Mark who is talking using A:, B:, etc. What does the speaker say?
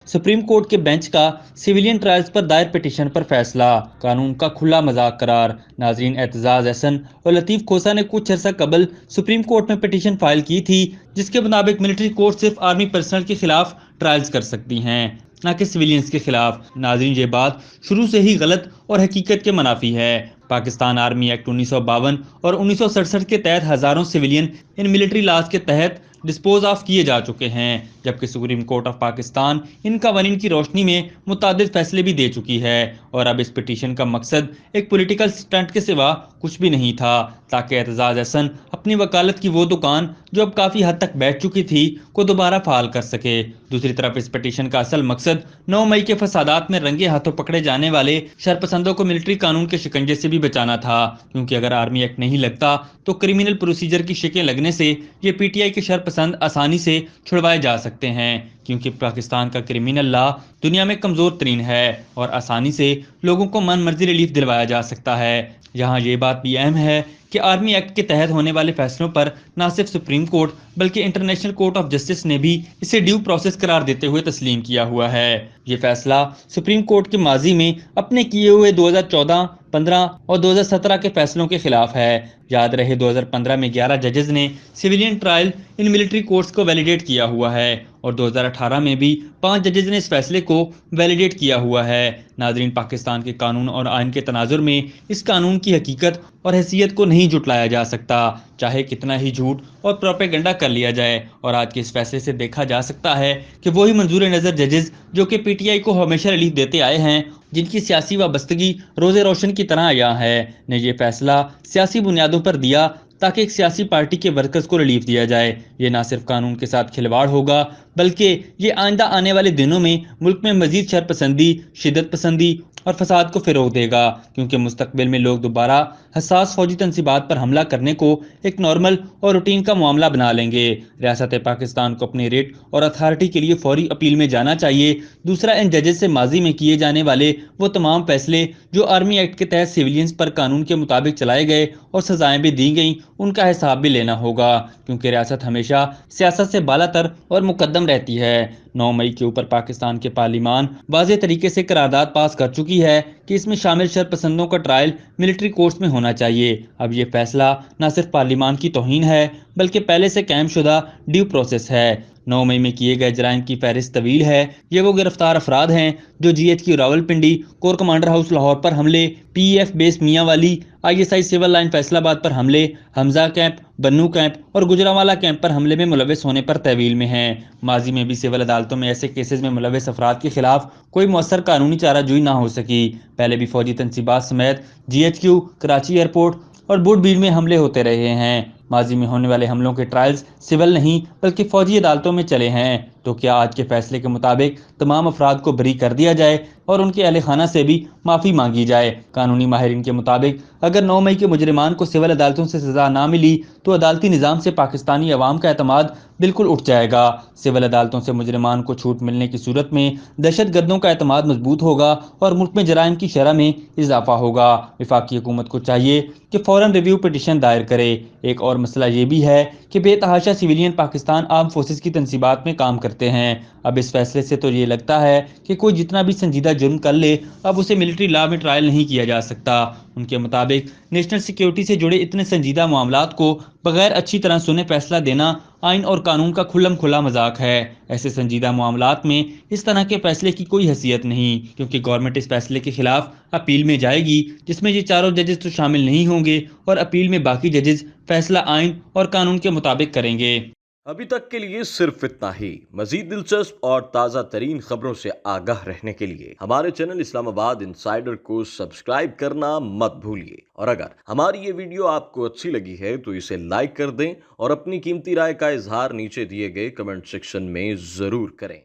A: Supreme court के bench का civilian trials पर दायर पिटीशन पर फैसला, कानून का खुला मजाक करार। नाजरीन, एतजाज एहसन और लतीफ खोसा ने कुछ अर्सा कबल सुप्रीम कोर्ट में पिटीशन फाइल की थी, जिसके मुताबिक मिलिट्री कोर्ट सिर्फ आर्मी पर्सनल के खिलाफ ट्रायल्स कर सकती हैं, न कि सिविलियंस के खिलाफ। नाजरीन, ये बात शुरू से ही गलत और हकीकत के मुनाफी है। पाकिस्तान आर्मी एक्ट 1952 और 1967 के तहत हजारों सिविलियन इन मिलिट्री लॉज के तहत डिस्पोज ऑफ किए जा चुके हैं, जबकि सुप्रीम कोर्ट ऑफ पाकिस्तान इन कवानीन की रोशनी में मुतादिद फैसले भी दे चुकी है। और अब इस पिटीशन का मकसद एक पॉलिटिकल स्टंट के सिवा कुछ भी नहीं था, ताकि एतजाज एहसन अपनी वकालत की वो दुकान जो अब काफी हद तक बैठ चुकी थी को दोबारा फाल कर सके। दूसरी तरफ इस पिटीशन का असल मकसद 9 मई के फसादात में रंगे हाथों पकड़े जाने वाले शरपसंदों को मिलिट्री कानून के शिकंजे से भी बचाना था, क्योंकि अगर आर्मी एक्ट नहीं लगता तो क्रिमिनल प्रोसीजर की शिकें लगने से ये पीटीआई के शरपसंद आसानी से छुड़वाए जा सकते हैं, क्योंकि पाकिस्तान का क्रिमिनल लॉ दुनिया में कमजोर तरीन है और आसानी से लोगों को मन मर्जी रिलीफ दिलवाया जा सकता है। यहाँ ये बात भी अहम है कि आर्मी एक्ट के तहत होने वाले फैसलों पर न सिर्फ सुप्रीम कोर्ट बल्कि इंटरनेशनल कोर्ट ऑफ जस्टिस ने भी इसे ड्यू प्रोसेस करार देते हुए तस्लीम किया हुआ है। ये फैसला सुप्रीम कोर्ट के माजी में अपने किए हुए 2014, 15 और 2017 के फैसलों के खिलाफ है। याद रहे, 2015 में 11 जजेस ने civilian trial in military courts को वैलिडेट किया हुआ है और 2018 में भी 5 जजेस ने इस फैसले को वैलिडेट किया हुआ है। नाजरीन, पाकिस्तान के कानून और आइन के तनाजुर में इस कानून की हकीकत और हैसियत को नहीं जुटलाया जा सकता, चाहे कितना ही झूठ और प्रोपेगेंडा कर लिया जाए। और आज के इस फैसले से देखा जा सकता है कि वही मंजूर नजर जजेस जो कि पीटीआई को हमेशा रिलीफ देते आए हैं, जिनकी सियासी वाबस्तगी रोजे रोशन की तरह आया है, ने ये फैसला सियासी बुनियादों पर दिया ताकि एक सियासी पार्टी के वर्कर्स को रिलीफ दिया जाए। ये ना सिर्फ कानून के साथ खिलवाड़ होगा, बल्कि ये आइंदा आने वाले दिनों में मुल्क में मजीद शरपसंदी, शिदत पसंदी और फसाद को फिरोग देगा, क्योंकि मुस्तकबिल में लोग दोबारा हसास फौजी तनसीबात पर हमला करने को एक नॉर्मल और रूटीन का मामला बना लेंगे। रियासत पाकिस्तान को अपने रेट और अथॉरिटी के लिए फौरी अपील में जाना चाहिए। दूसरा, इन जजेस से माजी में किए जाने वाले वो तमाम फैसले जो आर्मी एक्ट के तहत सिविलियंस पर कानून के मुताबिक चलाए गए और सजाएं भी दी गई, उनका हिसाब भी लेना होगा, क्योंकि रियासत हमेशा सियासत से बालातर और मुकद्दम रहती है। 9 मई के ऊपर पाकिस्तान के पार्लिमान वाज़ेह तरीके से करारदाद पास कर चुकी है कि इसमें शामिल शरपसंदों का ट्रायल मिलिट्री कोर्ट्स में होना चाहिए। अब ये फैसला न सिर्फ पार्लिमान की तौहीन है, बल्कि पहले से कायम शुदा ड्यू प्रोसेस है। 9 मई में किए गए जराइम की फहरिस्त तवील है। ये वो गिरफ्तार अफराद हैं जो GHQ Rawalpindi, corps commander house Lahore पर हमले, PEF base Mianwali, ISI civil line Faisalabad पर हमले, हमजा कैंप, बन्नू कैंप और गुजरावाला कैंप पर हमले में मुलविस होने पर तहवील में हैं। माजी में भी सिविल अदालतों में ऐसे केसेस में मुलविस अफराद के खिलाफ कोई मौसर कानूनी चाराजोई ना हो सकी। पहले भी फौजी तनसीबात समेत GHQ, कराची एयरपोर्ट और बुडबीर में हमले होते रहे हैं। माजी में होने वाले हमलों के ट्रायल्स सिविल नहीं बल्कि फौजी अदालतों में चले हैं। तो क्या आज के फैसले के मुताबिक तमाम अफराद को बरी कर दिया जाए और उनके अहले खाना से भी माफ़ी मांगी जाए? कानूनी माहिरीन के मुताबिक अगर 9 मई के मुजरिमान को सिविल अदालतों से सजा ना मिली तो अदालती निज़ाम से पाकिस्तानी अवाम का एतमाद बिल्कुल उठ जाएगा। सिविल अदालतों से मुजरिमान को छूट मिलने की सूरत में दहशत गर्दों का एतमाद मजबूत होगा और मुल्क में जराइम की शरह में इजाफा होगा। वफाकी हुकूमत को चाहिए कि फौरन रिव्यू पिटीशन दायर करे। एक और मसला ये भी है कि बेतहाशा सिविलियन पाकिस्तान आर्म फोर्सेस की तनसीबात में काम करते हैं। अब इस फैसले से तो ये लगता है कि कोई जितना भी संजीदा जुर्म कर ले, अब उसे मिलिट्री लॉ में ट्रायल नहीं किया जा सकता। उनके मुताबिक नेशनल सिक्योरिटी से जुड़े इतने संजीदा मामलात को बगैर अच्छी तरह सुने फैसला देना आइन और कानून का खुल्लम खुला मजाक है। ऐसे संजीदा मामलात में इस तरह के फैसले की कोई हैसियत नहीं, क्योंकि गवर्नमेंट इस फैसले के खिलाफ अपील में जाएगी, जिसमें ये चारों जजेस तो शामिल नहीं होंगे और अपील में बाकी जजेस फैसला आइन और कानून के मुताबिक करेंगे।
B: अभी तक के लिए सिर्फ इतना ही। मजीद दिलचस्प और ताज़ा तरीन खबरों से आगाह रहने के लिए हमारे चैनल इस्लामाबाद इंसाइडर को सब्सक्राइब करना मत भूलिए। और अगर हमारी ये वीडियो आपको अच्छी लगी है तो इसे लाइक कर दें और अपनी कीमती राय का इजहार नीचे दिए गए कमेंट सेक्शन में ज़रूर करें।